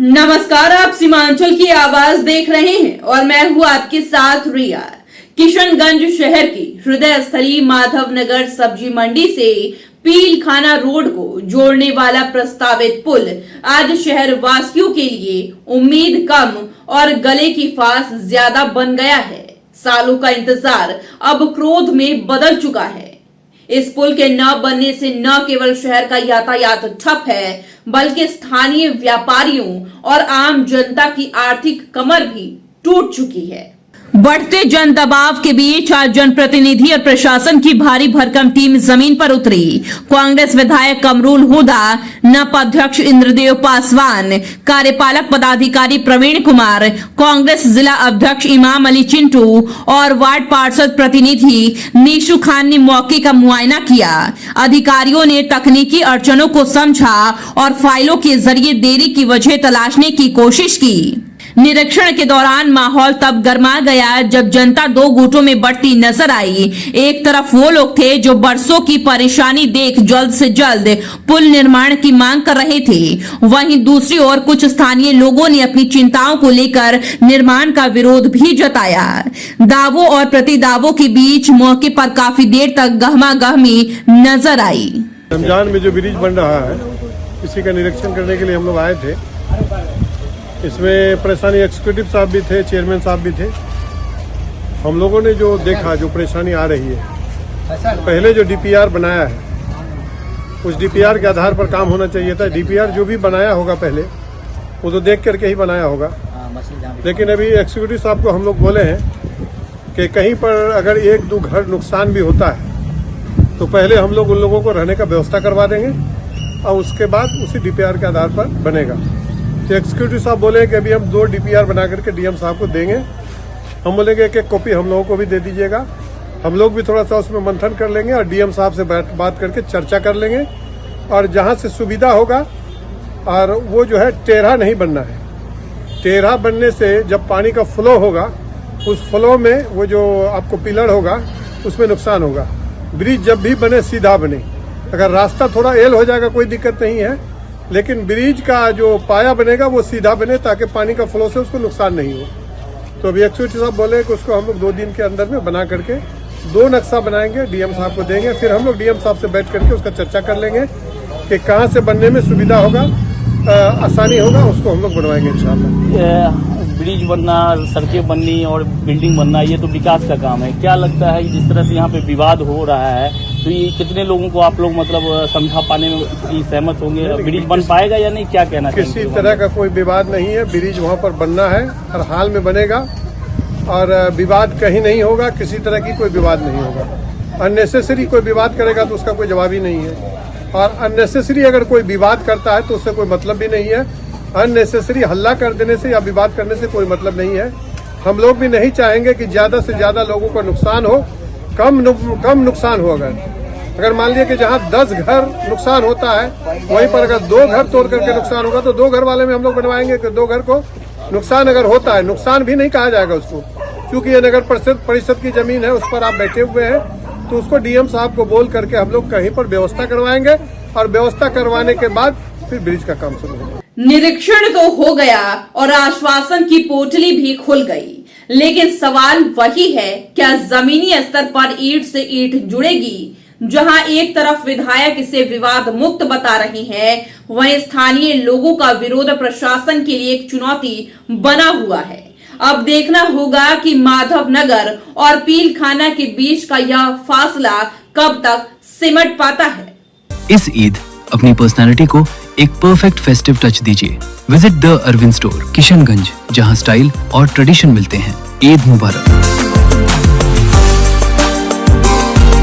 नमस्कार, आप सीमांचल की आवाज देख रहे हैं और मैं हूं आपके साथ रिया। किशनगंज शहर की हृदय स्थली माधवनगर सब्जी मंडी से पीलखाना रोड को जोड़ने वाला प्रस्तावित पुल आज शहर वासियों के लिए उम्मीद कम और गले की फांस ज्यादा बन गया है। सालों का इंतजार अब क्रोध में बदल चुका है। इस पुल के न बनने से न केवल शहर का यातायात ठप है, बल्कि स्थानीय व्यापारियों और आम जनता की आर्थिक कमर भी टूट चुकी है। बढ़ते जन दबाव के बीच आज जनप्रतिनिधि और प्रशासन की भारी भरकम टीम जमीन पर उतरी। कांग्रेस विधायक कमरुल हुदा, नप अध्यक्ष इंद्रदेव पासवान, कार्यपालक पदाधिकारी प्रवीण कुमार, कांग्रेस जिला अध्यक्ष इमाम अली चिंटू और वार्ड पार्षद प्रतिनिधि नीशू खान ने मौके का मुआयना किया। अधिकारियों ने तकनीकी अड़चनों को समझा और फाइलों के जरिए देरी की वजह तलाशने की कोशिश की। निरीक्षण के दौरान माहौल तब गर्मा गया जब जनता दो गुटों में बढ़ती नजर आई। एक तरफ वो लोग थे जो बरसों की परेशानी देख जल्द से जल्द पुल निर्माण की मांग कर रहे थे, वहीं दूसरी ओर कुछ स्थानीय लोगों ने अपनी चिंताओं को लेकर निर्माण का विरोध भी जताया। दावों और प्रतिदावों के बीच मौके पर काफी देर तक गहमागहमी नजर आई। रमजान में जो ब्रिज बन रहा है, इसी का निरीक्षण करने के लिए हम लोग आए थे। इसमें परेशानी एग्जीक्यूटिव साहब भी थे, चेयरमैन साहब भी थे। हम लोगों ने जो देखा, जो परेशानी आ रही है, पहले जो डीपीआर बनाया है उस डीपीआर के आधार पर काम होना चाहिए था। डीपीआर जो भी बनाया होगा पहले वो तो देख करके ही बनाया होगा, लेकिन अभी एग्जीक्यूटिव साहब को हम लोग बोले हैं कि कहीं पर अगर एक दो घर नुकसान भी होता है तो पहले हम लोग उन लोगों को रहने का व्यवस्था करवा देंगे और उसके बाद उसी डीपीआर के आधार पर बनेगा। तो एग्जीक्यूटिव साहब बोले कि अभी हम 2 डीपीआर बना करके डीएम साहब को देंगे। हम बोलेंगे एक कॉपी हम लोगों को भी दे दीजिएगा। हम लोग भी थोड़ा सा उसमें मंथन कर लेंगे और डीएम साहब से बात करके चर्चा कर लेंगे और जहां से सुविधा होगा, और वो जो है टेढ़ा नहीं बनना है। टेढ़ा बनने से जब पानी का फ्लो होगा, उस फ्लो में वो जो आपको पिलर होगा उसमें नुकसान होगा। ब्रिज जब भी बने सीधा बने। अगर रास्ता थोड़ा एल हो जाएगा कोई दिक्कत नहीं है, लेकिन ब्रिज का जो पाया बनेगा वो सीधा बने ताकि पानी का फ्लो से उसको नुकसान नहीं हो। तो अभी एक्चुअली साहब बोले कि उसको हम लोग 2 दिन के अंदर में बना करके 2 नक्शा बनाएंगे, डीएम साहब को देंगे। फिर हम लोग डीएम साहब से बैठ करके उसका चर्चा कर लेंगे कि कहाँ से बनने में सुविधा होगा, आसानी होगा, उसको हम लोग बनवाएंगे इंशाल्लाह। ब्रिज बनना, सड़कें बननी और बिल्डिंग बनना, ये तो विकास का काम है। क्या लगता है जिस तरह से यहाँ पे विवाद हो रहा है, तो ये कितने लोगों को आप लोग मतलब समझा पाने में सहमत होंगे? ब्रिज बन पाएगा या नहीं, क्या कहना चाहिए? किसी तरह का कोई विवाद नहीं है। ब्रिज वहाँ पर बनना है, हर हाल में बनेगा और विवाद कहीं नहीं होगा। किसी तरह की कोई विवाद नहीं होगा। अननेसेसरी कोई विवाद करेगा तो उसका कोई जवाब ही नहीं है, और अननेसेसरी अगर कोई विवाद करता है तो उससे कोई मतलब भी नहीं है। अननेसेसरी हल्ला कर देने से या विवाद करने से कोई मतलब नहीं है। हम लोग भी नहीं चाहेंगे कि ज्यादा से ज्यादा लोगों को नुकसान हो, कम नुकसान हो। अगर मान लिया कि जहाँ 10 घर नुकसान होता है, वहीं पर अगर 2 घर तोड़ करके नुकसान होगा तो 2 घर वाले में हम लोग बनवाएंगे कि 2 घर को नुकसान अगर होता है, नुकसान भी नहीं कहा जाएगा उसको, क्योंकि ये नगर परिषद की जमीन है, उस पर आप बैठे हुए हैं, तो उसको डीएम साहब को बोल करके हम लोग कहीं पर व्यवस्था करवाएंगे और व्यवस्था करवाने के बाद फिर ब्रिज का काम शुरू होगा। निरीक्षण तो हो गया और आश्वासन की पोटली भी खुल गई, लेकिन सवाल वही है, क्या जमीनी स्तर पर ईंट से ईंट जुड़ेगी? जहां एक तरफ विधायक इसे विवाद मुक्त बता रहे हैं, वहीं स्थानीय लोगों का विरोध प्रशासन के लिए एक चुनौती बना हुआ है। अब देखना होगा कि माधवनगर और पीलखाना के बीच का यह फासला कब तक सिमट पाता है। इस ईद अपनी पर्सनालिटी को एक परफेक्ट फेस्टिव टच दीजिए। Visit the Arvind store, Kishanganj, जहां स्टाइल और ट्रेडिशन मिलते हैं। ईद मुबारक।